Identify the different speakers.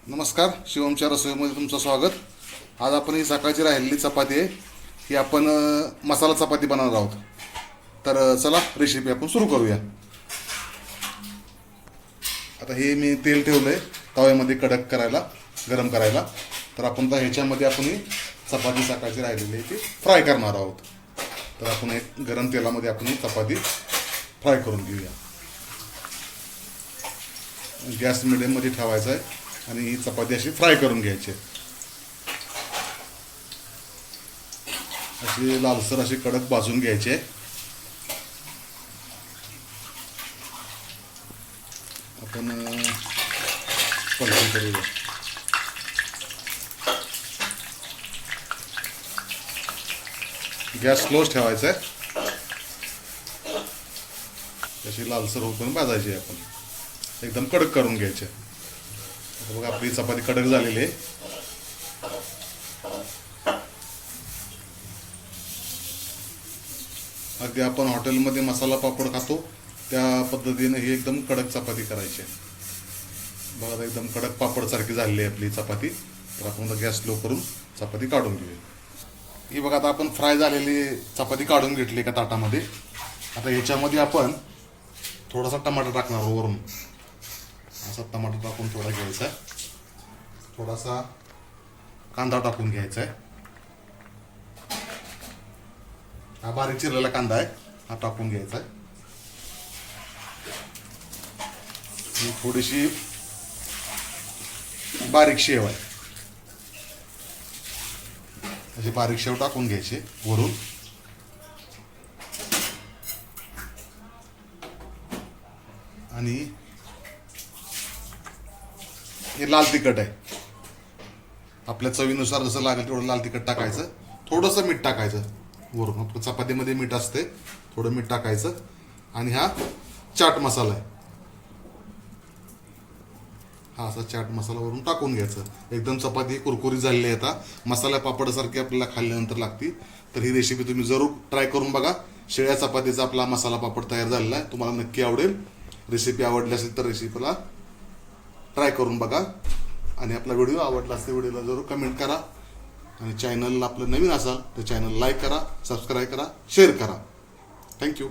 Speaker 1: नमस्कार, शिवमच्या रसोईमध्ये तुमचं स्वागत. आज आपण ही सकाळची राहिलेली चपाती आहे ही आपण मसाला चपाती बनवणार आहोत. तर चला रेसिपी आपण सुरू करूया. आता हे मी तेल ठेवलं आहे तव्यामध्ये कडक करायला, गरम करायला. तर आपण तर ह्याच्यामध्ये आपण ही चपाती सकाळची राहिलेली आहे ती फ्राय करणार आहोत. तर आपण एक गरम तेलामध्ये आपण ही चपाती फ्राय करून घेऊया. गॅस मिडियममध्ये ठेवायचा आहे आणि ही चपाती अशी फ्राय करून घ्यायची. अशी लालसर अशी कडक भाजून घ्यायची आहे. आपण पलटी करूया. गॅस स्लोच ठेवायचा आहे. अशी लालसर होऊन भाजायची आहे. आपण एकदम कडक करून घ्यायचे. बघा आपली चपाती कडक झालेली आहे. अगदी आपण हॉटेलमध्ये मसाला पापड खातो त्या पद्धतीने ही एकदम कडक चपाती करायची आहे. बघा एकदम कडक पापड सारखी झालेली आहे आपली चपाती. तर आपण गॅस स्लो करून चपाती काढून घेऊया. ही बघा आता आपण फ्राय झालेली चपाती काढून घेतली एका ताटामध्ये. आता ह्याच्यामध्ये आपण थोडासा टमाटर टाकणार वरून. असा टमाटर टाकून थोडा घ्यायचा आहे. थोडासा कांदा टाकून घ्यायचा आहे. हा बारीक चिरलेला कांदा आहे, हा टाकून घ्यायचा आहे. थोडीशी बारीक शेव आहे, अशी बारीक शेव टाकून घ्यायची वरून. आणि हे लाल तिखट आहे. आपल्या चवीनुसार जसं लागेल तेवढं लाल तिखट टाकायचं. थोडंसं मीठ टाकायचं वरून. आपलं चपातीमध्ये मीठ असते, थोडं मीठ टाकायचं. आणि हा चाट मसाला आहे, हा असा चाट मसाला वरून टाकून घ्यायचं. एकदम चपाती कुरकुरीत झालेली आहे. आता मसाला पापडसारखी आपल्याला खाल्ल्यानंतर लागती. तर ही रेसिपी तुम्ही जरूर ट्राय करून बघा. शेळ्या चपातीचा आपला मसाला पापड तयार झालेला आहे. तुम्हाला नक्की आवडेल. रेसिपी आवडली असेल तर रेसिपीला ट्राय करून बघा. आणि आपला व्हिडिओ आवडला असेल व्हिडिओला जरूर कमेंट करा. आणि चॅनल आपलं नवीन असाल तर चॅनल लाईक करा, सबस्क्राईब करा, शेअर करा. थँक्यू.